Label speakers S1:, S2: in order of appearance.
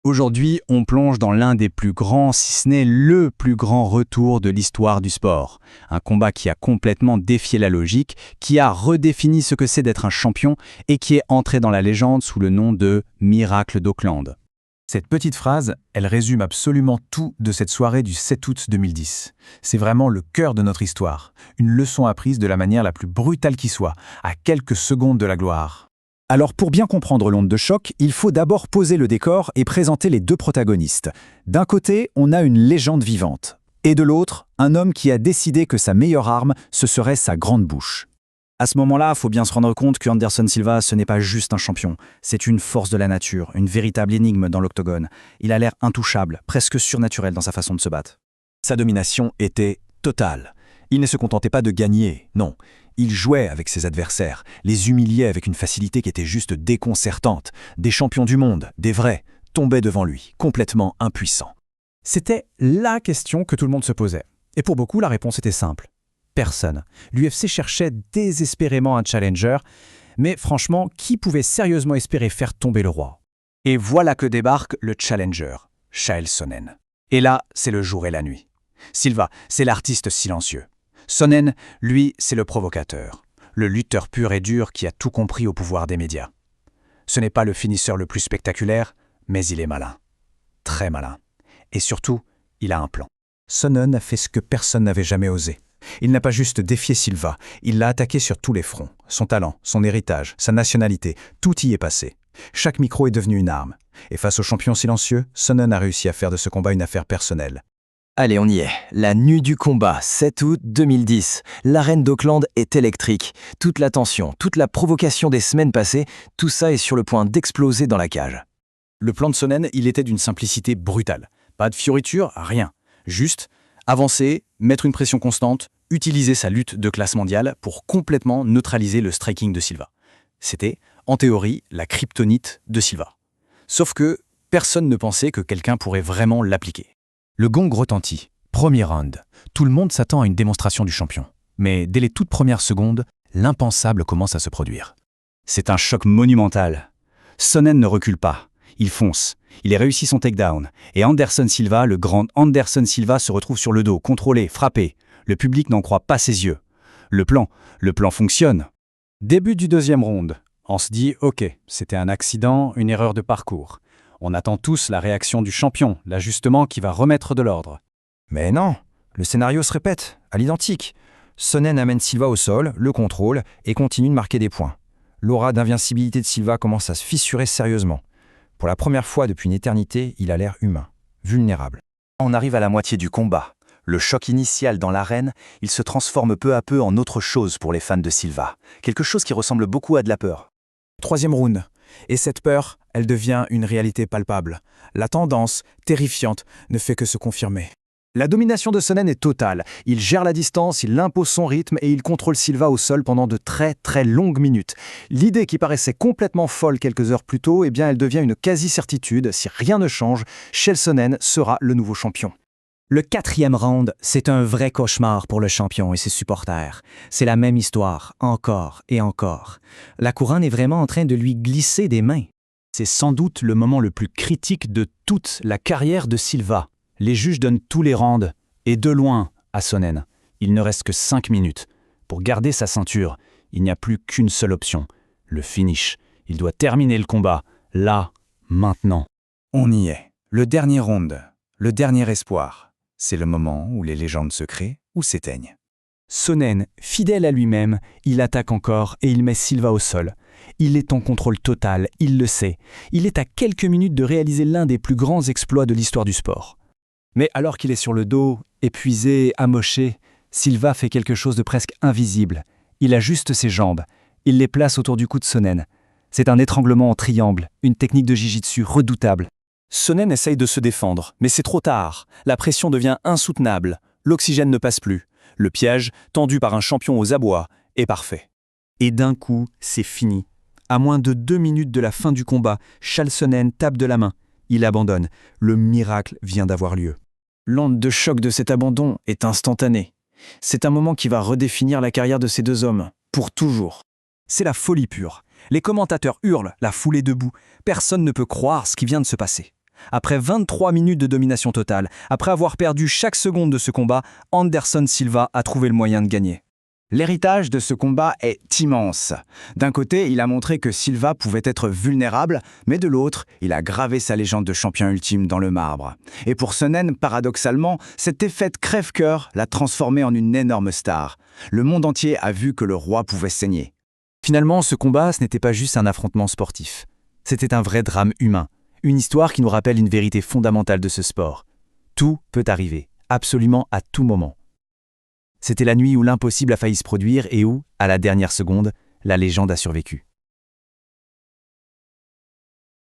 S1: Aujourd'hui, on plonge dans l'un des plus grands, si ce n'est le plus grand retour de l'histoire du sport. Un combat qui a complètement défié la logique, qui a redéfini ce que c'est d'être un champion et qui est entré dans la légende sous le nom de Miracle d'Auckland.
S2: Cette petite phrase, elle résume absolument tout de cette soirée du 7 août 2010. C'est vraiment le cœur de notre histoire, une leçon apprise de la manière la plus brutale qui soit, à quelques secondes de la gloire.
S3: Alors pour bien comprendre l'onde de choc, il faut d'abord poser le décor et présenter les deux protagonistes. D'un côté, on a une légende vivante. Et de l'autre, un homme qui a décidé que sa meilleure arme, ce serait sa grande bouche. À ce moment-là, il faut bien se rendre compte que Anderson Silva, ce n'est pas juste un champion. C'est une force de la nature, une véritable énigme dans l'octogone. Il a l'air intouchable, presque surnaturel dans sa façon de se battre. Sa domination était totale. Il ne se contentait pas de gagner, non. Il jouait avec ses adversaires, les humiliait avec une facilité qui était juste déconcertante. Des champions du monde, des vrais, tombaient devant lui, complètement impuissants.
S2: C'était la question que tout le monde se posait. Et pour beaucoup, la réponse était simple. Personne. L'UFC cherchait désespérément un challenger, mais franchement, qui pouvait sérieusement espérer faire tomber le roi?
S3: Et voilà que débarque le challenger, Chael Sonnen. Et là, c'est le jour et la nuit. Silva, c'est l'artiste silencieux. Sonnen, lui, c'est le provocateur, le lutteur pur et dur qui a tout compris au pouvoir des médias. Ce n'est pas le finisseur le plus spectaculaire, mais il est malin. Très malin. Et surtout, il a un plan. Sonnen a fait ce que personne n'avait jamais osé. Il n'a pas juste défié Silva, il l'a attaqué sur tous les fronts. Son talent, son héritage, sa nationalité, tout y est passé. Chaque micro est devenu une arme. Et face au champion silencieux, Sonnen a réussi à faire de ce combat une affaire personnelle.
S4: Allez, on y est. La nuit du combat, 7 août 2010. L'arène d'Auckland est électrique. Toute la tension, toute la provocation des semaines passées, tout ça est sur le point d'exploser dans la cage.
S3: Le plan de Sonnen, il était d'une simplicité brutale. Pas de fioriture, rien. Juste avancer, mettre une pression constante, utiliser sa lutte de classe mondiale pour complètement neutraliser le striking de Silva. C'était, en théorie, la kryptonite de Silva. Sauf que personne ne pensait que quelqu'un pourrait vraiment l'appliquer.
S2: Le gong retentit. Premier round. Tout le monde s'attend à une démonstration du champion. Mais dès les toutes premières secondes, l'impensable commence à se produire.
S3: C'est un choc monumental. Sonnen ne recule pas. Il fonce. Il a réussi son takedown. Et Anderson Silva, le grand Anderson Silva, se retrouve sur le dos, contrôlé, frappé. Le public n'en croit pas ses yeux. Le plan fonctionne. Début du deuxième round. On se dit, ok, c'était un accident, une erreur de parcours. On attend tous la réaction du champion, l'ajustement qui va remettre de l'ordre.
S5: Mais non, le scénario se répète, à l'identique. Sonnen amène Silva au sol, le contrôle et continue de marquer des points. L'aura d'invincibilité de Silva commence à se fissurer sérieusement. Pour la première fois depuis une éternité, il a l'air humain, vulnérable.
S4: On arrive à la moitié du combat. Le choc initial dans l'arène, il se transforme peu à peu en autre chose pour les fans de Silva. Quelque chose qui ressemble beaucoup à de la peur.
S2: Troisième round. Et cette peur, elle devient une réalité palpable. La tendance, terrifiante, ne fait que se confirmer.
S3: La domination de Sonnen est totale. Il gère la distance, il impose son rythme et il contrôle Silva au sol pendant de très très longues minutes. L'idée qui paraissait complètement folle quelques heures plus tôt, eh bien elle devient une quasi-certitude. Si rien ne change, Chael Sonnen sera le nouveau champion.
S6: Le quatrième round, c'est un vrai cauchemar pour le champion et ses supporters. C'est la même histoire, encore et encore. La couronne est vraiment en train de lui glisser des mains.
S3: C'est sans doute le moment le plus critique de toute la carrière de Silva. Les juges donnent tous les rounds, et de loin, à Sonnen. Il ne reste que 5 minutes. Pour garder sa ceinture, il n'y a plus qu'une seule option, le finish. Il doit terminer le combat, là, maintenant.
S2: On y est. Le dernier round, le dernier espoir. C'est le moment où les légendes se créent ou s'éteignent.
S3: Sonnen, fidèle à lui-même, il attaque encore et il met Silva au sol. Il est en contrôle total, il le sait. Il est à quelques minutes de réaliser l'un des plus grands exploits de l'histoire du sport. Mais alors qu'il est sur le dos, épuisé, amoché, Silva fait quelque chose de presque invisible. Il ajuste ses jambes. Il les place autour du cou de Sonnen. C'est un étranglement en triangle, une technique de jiu-jitsu redoutable. Sonnen essaye de se défendre, mais c'est trop tard. La pression devient insoutenable. L'oxygène ne passe plus. Le piège, tendu par un champion aux abois, est parfait. Et d'un coup, c'est fini. À moins de 2 minutes de la fin du combat, Chael Sonnen tape de la main. Il abandonne. Le miracle vient d'avoir lieu. L'onde de choc de cet abandon est instantanée. C'est un moment qui va redéfinir la carrière de ces deux hommes, pour toujours. C'est la folie pure. Les commentateurs hurlent, la foule est debout. Personne ne peut croire ce qui vient de se passer. Après 23 minutes de domination totale, après avoir perdu chaque seconde de ce combat, Anderson Silva a trouvé le moyen de gagner.
S1: L'héritage de ce combat est immense. D'un côté, il a montré que Silva pouvait être vulnérable, mais de l'autre, il a gravé sa légende de champion ultime dans le marbre. Et pour Sonnen, paradoxalement, cette défaite crève-cœur l'a transformé en une énorme star. Le monde entier a vu que le roi pouvait saigner.
S3: Finalement, ce combat, ce n'était pas juste un affrontement sportif. C'était un vrai drame humain. Une histoire qui nous rappelle une vérité fondamentale de ce sport. Tout peut arriver, absolument à tout moment. C'était la nuit où l'impossible a failli se produire et où, à la dernière seconde, la légende a survécu.